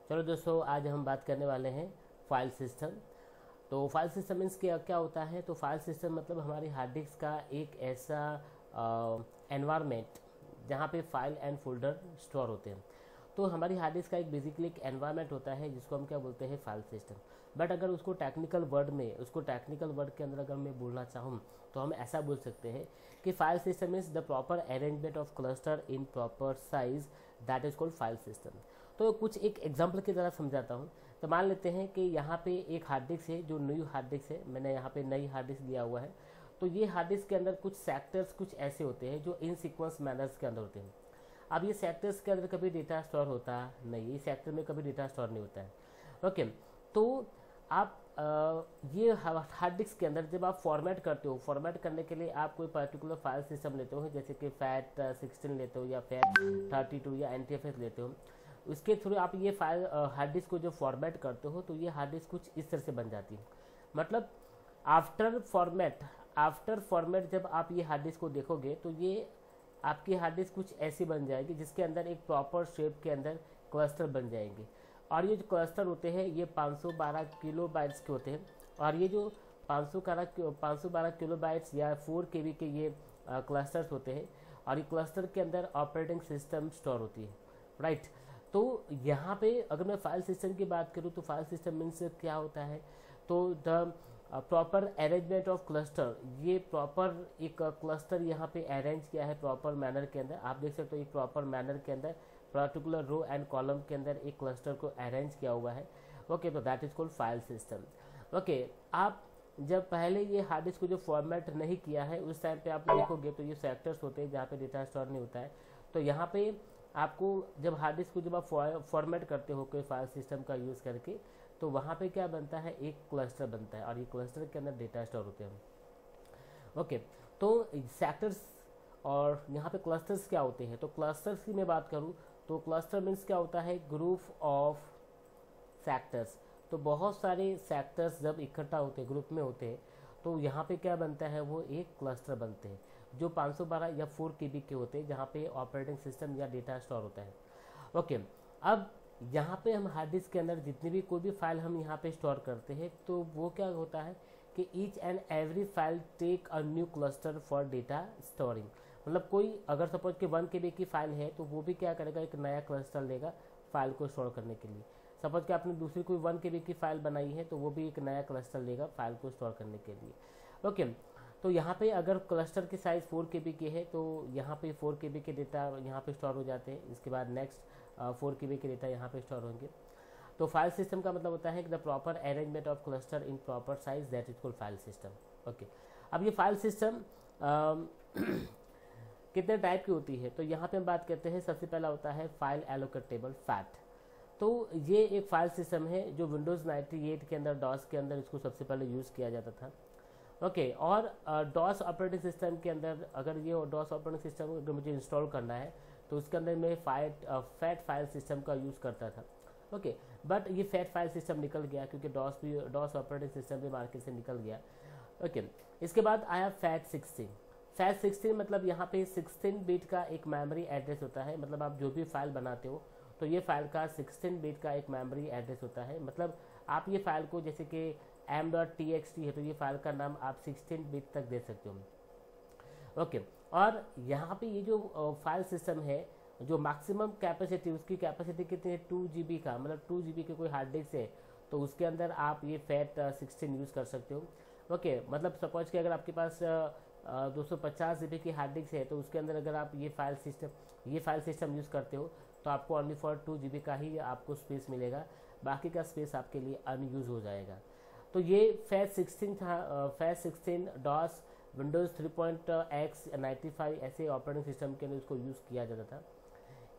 चलो दोस्तों, आज हम बात करने वाले हैं फाइल सिस्टम। तो फाइल सिस्टम मीन्स क्या क्या होता है? तो फाइल सिस्टम मतलब हमारी हार्ड डिस्क का एक ऐसा एनवायरनमेंट जहाँ पे फाइल एंड फोल्डर स्टोर होते हैं। तो हमारी हार्ड डिस्क का एक बेसिकली एक एनवायरनमेंट होता है जिसको हम क्या बोलते हैं, फाइल सिस्टम। बट अगर उसको टेक्निकल वर्ड के अंदर अगर मैं बोलना चाहूँ तो हम ऐसा बोल सकते हैं कि file system is the proper arrangement of cluster in proper size, that is called file system. तो कुछ एक एग्जांपल की तरह समझाता हूँ। तो मान लेते हैं कि यहाँ पे एक हार्ड डिस्क है, जो न्यू हार्ड डिस्क है, मैंने यहाँ पे नई हार्ड डिस्क दिया हुआ है। तो ये हार्ड डिस्क के अंदर कुछ सेक्टर्स कुछ ऐसे होते हैं जो इन सीक्वेंस मैनर्स के अंदर होते हैं। अब ये सेक्टर्स के अंदर कभी डेटा स्टोर होता नहीं, ये सेक्टर में कभी डेटा स्टोर नहीं होता है। ओके, तो आप ये हार्ड डिस्क के अंदर जब आप फॉर्मेट करते हो, फॉर्मेट करने के लिए आप कोई पर्टिकुलर फाइल सिस्टम लेते हो, जैसे कि फैट 16 लेते हो या फैट 32 या NTFS लेते हो। उसके थ्रू आप ये फाइल हार्ड डिस्क को जो फॉर्मेट करते हो तो ये हार्ड डिस्क कुछ इस तरह से बन जाती है। मतलब आफ्टर फॉर्मेट जब आप ये हार्ड डिस्क को देखोगे तो ये आपकी हार्ड डिस्क कुछ ऐसी बन जाएगी जिसके अंदर एक प्रॉपर शेप के अंदर क्लस्टर बन जाएंगे। और ये जो क्लस्टर होते हैं ये 512 किलो बाइट्स के होते हैं। और ये जो 512 किलो बाइट्स या 4 KB के ये क्लस्टर्स होते हैं। और ये क्लस्टर के अंदर ऑपरेटिंग सिस्टम स्टोर होती है, राइट। तो यहाँ पे अगर मैं फाइल सिस्टम की बात करूँ तो फाइल सिस्टम मीन्स क्या होता है? तो the proper arrangement of cluster, ये प्रॉपर एक क्लस्टर यहाँ पे अरेंज किया है प्रॉपर मैनर के अंदर। आप देख सकते हो एक प्रॉपर मैनर के अंदर पर्टिकुलर रो एंड कॉलम के अंदर एक क्लस्टर को अरेंज किया हुआ है। ओके, तो that is called file system. Okay, आप जब पहले ये हार्ड डिस्क को जो फॉर्मेट नहीं किया है उस टाइम पे आप देखोगे तो ये सेक्टर्स होते हैं जहाँ पे डेटा स्टोर नहीं होता है। तो यहाँ पे आपको जब हार्ड डिस्क को जब आप फॉर्मेट करते हो कोई फाइल सिस्टम का यूज़ करके, तो वहाँ पे क्या बनता है, एक क्लस्टर बनता है और ये क्लस्टर के अंदर डेटा स्टोर होते हैं। ओके, तो सेक्टर्स और यहाँ पे क्लस्टर्स क्या होते हैं? तो क्लस्टर्स की मैं बात करूँ तो क्लस्टर मीन्स क्या होता है, ग्रुप ऑफ सेक्टर्स। तो बहुत सारे सेक्टर्स जब इकट्ठा होते हैं, ग्रुप में होते हैं, तो यहाँ पे क्या बनता है, वो एक क्लस्टर बनते हैं जो 512 या 4 KB के होते हैं, जहाँ पे ऑपरेटिंग सिस्टम या डेटा स्टोर होता है। ओके, अब यहाँ पे हम हार्ड डिस्क के अंदर जितनी भी कोई भी फाइल हम यहाँ पे स्टोर करते हैं तो वो क्या होता है कि each and every file take a new cluster for data storing. मतलब कोई अगर सपोज कि 1 KB की फाइल है तो वो भी क्या करेगा, एक नया क्लस्टर लेगा फाइल को स्टोर करने के लिए। सपोज कि आपने दूसरी कोई 1 KB की फाइल बनाई है तो वो भी एक नया क्लस्टर लेगा फाइल को स्टोर करने के लिए। ओके, तो यहाँ पे अगर क्लस्टर की साइज़ 4 KB की है तो यहाँ पे 4 KB के डेटा यहाँ पे स्टोर हो जाते हैं। इसके बाद नेक्स्ट 4 KB के डेटा यहाँ पे स्टोर होंगे। तो फाइल सिस्टम का मतलब होता है कि the proper arrangement of cluster in proper size, that is called file system. Okay, अब ये फाइल सिस्टम कितने टाइप की होती है? तो यहाँ पे हम बात करते हैं, सबसे पहला होता है फाइल एलोकेट टेबल, फैट। तो ये एक फाइल सिस्टम है जो विंडोज़ 98 के अंदर, डॉस के अंदर इसको सबसे पहले यूज़ किया जाता था। ओके, और डॉस ऑपरेटिंग सिस्टम के अंदर अगर ये डॉस ऑपरेटिंग सिस्टम अगर मुझे इंस्टॉल करना है तो उसके अंदर मैं फैट फाइल सिस्टम का यूज़ करता था। ओके, बट ये फैट फाइल सिस्टम निकल गया क्योंकि डॉस ऑपरेटिंग सिस्टम भी मार्केट से निकल गया। ओके, इसके बाद आया फैट 16। फैट 16 मतलब यहाँ पे 16 बिट का एक मेमोरी एड्रेस होता है। मतलब आप जो भी फाइल बनाते हो तो ये फाइल का 16 बिट का एक मेमोरी एड्रेस होता है। मतलब आप ये फाइल को जैसे कि m.txt है तो ये फाइल का नाम आप 16 बिट तक दे सकते हो। ओके, और यहाँ पे ये जो फाइल सिस्टम है, जो मैक्सिमम कैपेसिटी, उसकी कैपेसिटी कितनी है, 2 GB का। मतलब 2 GB के कोई हार्ड डिस्क है तो उसके अंदर आप ये फैट 16 यूज़ कर सकते हो। ओके, मतलब सपोज कि अगर आपके पास 250 GB की हार्ड डिस्क है तो उसके अंदर अगर आप ये फाइल सिस्टम यूज़ करते हो तो आपको ओनली फॉर 2 GB का ही आपको स्पेस मिलेगा, बाकी का स्पेस आपके लिए अनयूज हो जाएगा। तो ये फैट 16 था। फैट 16 डॉस, विंडोज़ 3.x 95 ऐसे ऑपरेटिंग सिस्टम के अंदर इसको यूज़ किया जाता था।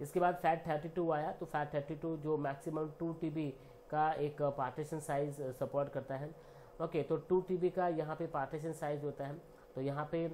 इसके बाद फैट 32 आया। तो फैट 32 जो मैक्सिमम 2 TB का एक पार्टीशन साइज सपोर्ट करता है। ओके, तो 2 TB का यहाँ पे पार्टीशन साइज होता है। तो यहाँ पे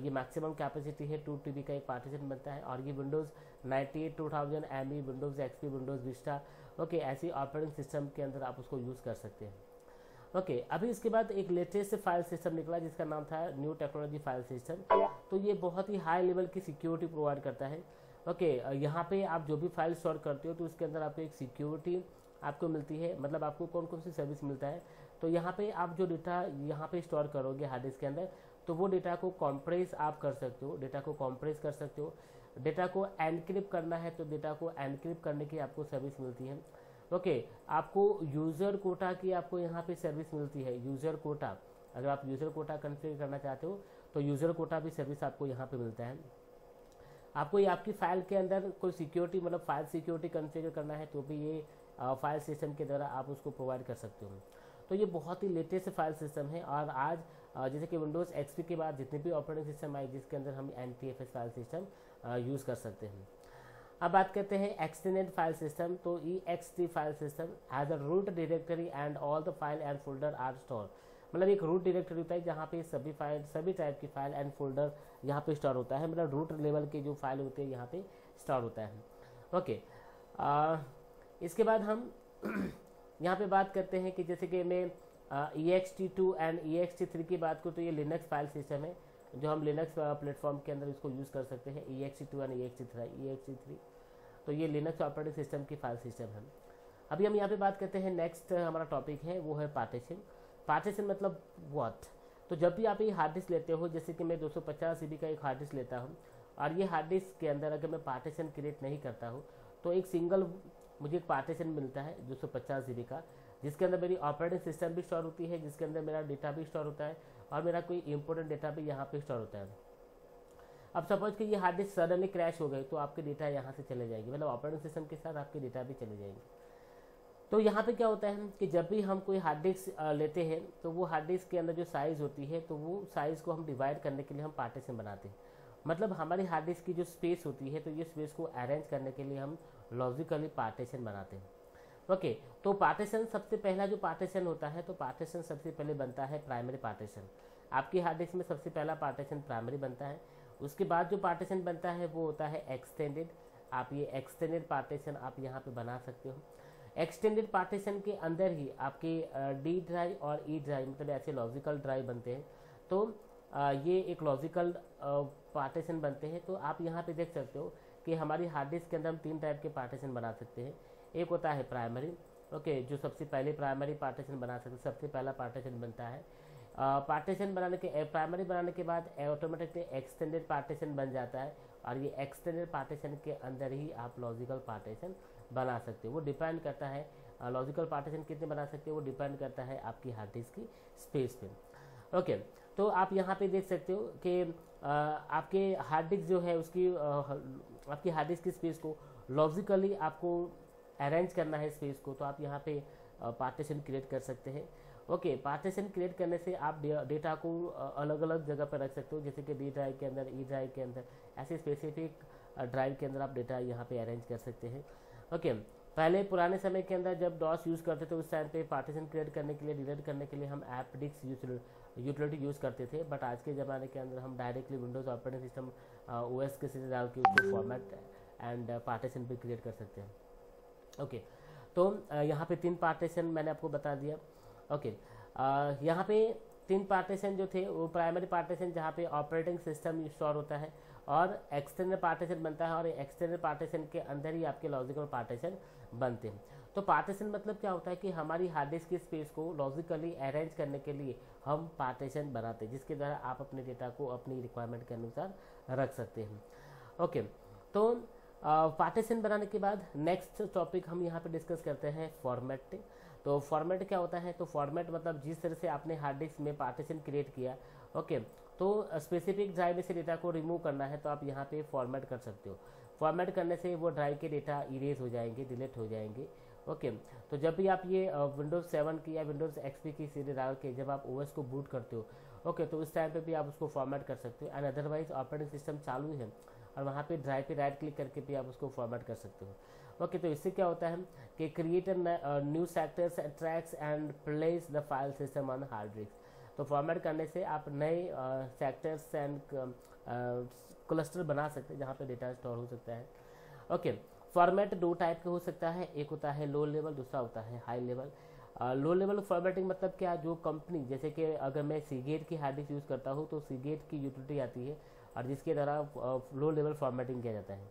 ये मैक्सिमम कैपेसिटी है, 2 TB का एक पार्टीशन बनता है। और ये Windows 98, 2000 ME, Windows XP, Windows Vista, okay, ऐसी ऑपरेटिंग सिस्टम के अंदर आप उसको यूज़ कर सकते हैं। ओके, अभी इसके बाद एक लेटेस्ट फाइल सिस्टम निकला जिसका नाम था न्यू टेक्नोलॉजी फाइल सिस्टम। तो ये बहुत ही हाई लेवल की सिक्योरिटी प्रोवाइड करता है। ओके, यहाँ पे आप जो भी फाइल स्टोर करते हो तो उसके अंदर आपको एक सिक्योरिटी आपको मिलती है, मतलब आपको कौन कौन सी सर्विस मिलता है। तो यहाँ पे आप जो डेटा यहाँ पे स्टोर करोगे हार्ड डिस्क के अंदर, तो वो डेटा को कॉम्प्रेस आप कर सकते हो, डेटा को कॉम्प्रेस कर सकते हो। डेटा को एनक्रिप्ट करना है तो डेटा को एनक्रिप्ट करने की आपको सर्विस मिलती है। ओके, आपको यूज़र कोटा की आपको यहाँ पे सर्विस मिलती है, यूज़र कोटा। अगर आप यूज़र कोटा कॉन्फ़िगर करना चाहते हो तो यूज़र कोटा भी सर्विस आपको यहाँ पे मिलता है। आपको ये आपकी फाइल के अंदर कोई सिक्योरिटी, मतलब फाइल सिक्योरिटी कॉन्फ़िगर करना है तो भी ये फाइल सिस्टम के द्वारा आप उसको प्रोवाइड कर सकते हो। तो ये बहुत ही लेटेस्ट फाइल सिस्टम है। और आज जैसे कि विंडोज़ एक्सपी के बाद जितने भी ऑपरेटिंग सिस्टम आए जिसके अंदर हम NTFS फाइल सिस्टम यूज़ कर सकते हैं। अब बात करते हैं एक्सटेंडेड फाइल सिस्टम। तो EXT file system has a root directory and all the file and folder are store. मतलब एक रूट डायरेक्टरी होता है जहाँ पे सभी फाइल, सभी टाइप की फाइल एंड फोल्डर यहाँ पे स्टोर होता है, मतलब रूट लेवल के जो फाइल होते हैं यहाँ पे स्टोर होता है। ओके, इसके बाद हम यहाँ पे बात करते हैं कि जैसे कि मैं EXT2 एंड EXT3 की बात करूँ तो ये लिनक्स फाइल सिस्टम है जो हम लिनक्स प्लेटफॉर्म के अंदर इसको यूज़ कर सकते हैं। EXT2 एंड EXT3 तो ये लिनक्स ऑपरेटिंग सिस्टम की फाइल सिस्टम है। अभी हम यहाँ पे बात करते हैं, नेक्स्ट हमारा टॉपिक है वो है पार्टीशन। पार्टीशन मतलब व्हाट। तो जब भी आप ये हार्ड डिस्क लेते हो, जैसे कि मैं 250 GB का एक हार्ड डिस्क लेता हूँ और ये हार्ड डिस्क के अंदर अगर मैं पार्टीशन क्रिएट नहीं करता हूँ तो एक सिंगल मुझे एक पार्टीशन मिलता है 250 GB का, जिसके अंदर मेरी ऑपरेटिंग सिस्टम भी स्टोर होती है, जिसके अंदर मेरा डेटा भी स्टोर होता है और मेरा कोई इंपॉर्टेंट डेटा भी यहाँ पे स्टोर होता है। अब सपोज कि ये हार्ड डिस्क सडनली क्रैश हो गए तो आपके डेटा यहाँ से चले जाएंगे, मतलब ऑपरेटिंग सिस्टम के साथ आपके डेटा भी चले जाएंगे। तो यहाँ पे क्या होता है कि जब भी हम कोई हार्ड डिस्क लेते हैं तो वो हार्ड डिस्क के अंदर जो साइज़ होती है तो वो साइज़ को हम डिवाइड करने के लिए हम पार्टीशन बनाते हैं। मतलब हमारी हार्ड डिस्क की जो स्पेस होती है तो ये स्पेस को अरेंज करने के लिए हम लॉजिकली पार्टीशन बनाते हैं। ओके, तो पार्टीशन सबसे पहला जो पार्टीशन होता है तो पार्टीशन सबसे पहले बनता है प्राइमरी पार्टीशन। आपकी हार्ड डिस्क में सबसे पहला पार्टीशन प्राइमरी बनता है। उसके बाद जो पार्टीशन बनता है वो होता है एक्सटेंडेड। आप ये एक्सटेंडेड पार्टीशन आप यहाँ पे बना सकते हो। एक्सटेंडेड पार्टीशन के अंदर ही आपके डी ड्राइव और ई ड्राइव, मतलब ऐसे लॉजिकल ड्राइव बनते हैं। तो ये एक लॉजिकल पार्टीशन बनते हैं। तो आप यहाँ पे देख सकते हो कि हमारी हार्ड डिस्क के अंदर हम 3 टाइप के पार्टीशन बना सकते हैं। एक होता है प्राइमरी, ओके, जो सबसे पहले प्राइमरी पार्टीशन बना सकते, सबसे पहला पार्टीशन बनता है। पार्टीशन बनाने के, प्राइमरी बनाने के बाद ऑटोमेटिकली एक्सटेंडेड पार्टीशन बन जाता है और ये एक्सटेंडेड पार्टीशन के अंदर ही आप लॉजिकल पार्टीशन बना सकते हो। वो डिपेंड करता है लॉजिकल पार्टीशन कितने बना सकते हो, वो डिपेंड करता है आपकी हार्ड डिस्क की स्पेस पे। ओके, तो आप यहाँ पे देख सकते हो कि आपके हार्ड डिस्क जो है उसकी आपकी हार्ड डिस्क की स्पेस को लॉजिकली आपको अरेंज करना है स्पेस को, तो आप यहाँ पे पार्टीशन क्रिएट कर सकते हैं। ओके, पार्टीशन क्रिएट करने से आप डेटा को अलग अलग जगह पर रख सकते हो, जैसे कि डी ड्राइव के अंदर, ई ड्राइव के अंदर, ऐसे स्पेसिफिक ड्राइव के अंदर आप डेटा यहाँ पे अरेंज कर सकते हैं। ओके, पहले पुराने समय के अंदर जब डॉस यूज़ करते थे उस टाइम पे पार्टीशन क्रिएट करने के लिए, डिलीट करने के लिए हम ऐप डिस्क यूटिलिटी यूज़ करते थे। बट आज के ज़माने के अंदर हम directly Windows operating system OS के से डाल के उसको फॉर्मेट एंड पार्टीशन भी क्रिएट कर सकते हैं। ओके, तो यहाँ पे 3 पार्टीशन मैंने आपको बता दिया। ओके, यहाँ पे 3 पार्टीशन जो थे वो प्राइमरी पार्टीशन जहाँ पे ऑपरेटिंग सिस्टम स्टोर होता है, और एक्सटेंडेड पार्टीशन बनता है, और एक्सटेंडेड पार्टीशन के अंदर ही आपके लॉजिकल पार्टीशन बनते हैं। तो पार्टीशन मतलब क्या होता है कि हमारी हार्ड डिस्क की स्पेस को लॉजिकली अरेंज करने के लिए हम पार्टीशन बनाते हैं, जिसके द्वारा आप अपने डेटा को अपनी रिक्वायरमेंट के अनुसार रख सकते हैं। ओके, तो पार्टीशन बनाने के बाद नेक्स्ट टॉपिक हम यहाँ पे डिस्कस करते हैं फॉर्मेटिंग। तो फॉर्मेट क्या होता है, तो फॉर्मेट मतलब जिस तरह से आपने हार्ड डिस्क में पार्टीशन क्रिएट किया, ओके, तो स्पेसिफिक ड्राइव में से डेटा को रिमूव करना है तो आप यहाँ पे फॉर्मेट कर सकते हो। फॉर्मेट करने से वो ड्राइव के डेटा इरेज हो जाएंगे, डिलीट हो जाएंगे। ओके, तो जब भी आप ये विंडोज़ 7 की या विंडोज़ XP की सीडी डाल के जब आप OS को बूट करते हो, ओके, तो उस टाइम पे भी आप उसको फॉर्मेट कर सकते हो। एंड अदरवाइज ऑपरेटिंग सिस्टम चालू है और वहाँ पे ड्राइव पे राइट क्लिक करके भी आप उसको फॉर्मेट कर सकते हो। ओके, तो इससे क्या होता है कि create new sectors, tracks and place the file system on hard disk. तो फॉर्मेट करने से आप नए सेक्टर्स एंड क्लस्टर बना सकते हैं जहाँ पे डेटा स्टोर हो सकता है। ओके, फॉर्मेट 2 टाइप के हो सकता है, एक होता है लो लेवल, दूसरा होता है high level. Low level formatting मतलब क्या, जो कंपनी, जैसे कि अगर मैं सीगेट की हार्ड डिस्क यूज़ करता हूँ तो सीगेट की यूटिलिटी आती है और जिसके द्वारा लो लेवल फॉर्मेटिंग किया जाता है।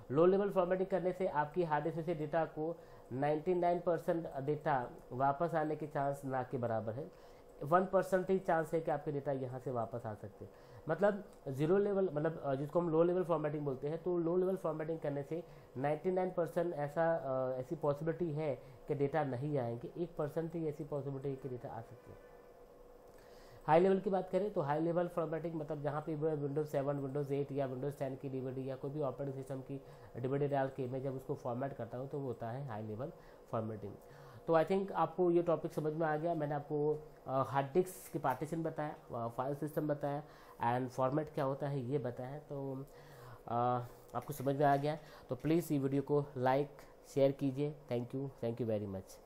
लो लेवल फॉर्मेटिंग करने से आपकी हार्ड डिस्क में से डेटा को 99% डेटा वापस आने के चांस ना के बराबर है। 1% ही चांस है कि आपके डेटा यहाँ से वापस आ सकते हैं। मतलब जीरो लेवल, मतलब जिसको हम लो लेवल फॉर्मेटिंग बोलते हैं, तो लो लेवल फॉर्मेटिंग करने से 99% ऐसी पॉसिबिलिटी है कि डेटा नहीं आएंगे, 1% ही ऐसी पॉसिबिलिटी है कि डेटा आ सकते हैं। हाई लेवल की बात करें तो हाई लेवल फॉर्मेटिंग मतलब जहाँ पे विंडोज 7, विंडोज 8 या विंडोज 10 की डीवीडी या कोई भी ऑपरेटिंग सिस्टम की डीवीडी डाल के मैं जब उसको फॉर्मेट करता हूँ तो वो होता है हाई लेवल फॉर्मेटिंग। तो आई थिंक आपको ये टॉपिक समझ में आ गया। मैंने आपको हार्ड डिस्क की पार्टीशन बताया, फाइल सिस्टम बताया एंड फॉर्मेट क्या होता है ये बताया, तो आपको समझ में आ गया। तो प्लीज़ ये वीडियो को लाइक शेयर कीजिए। Thank you very much.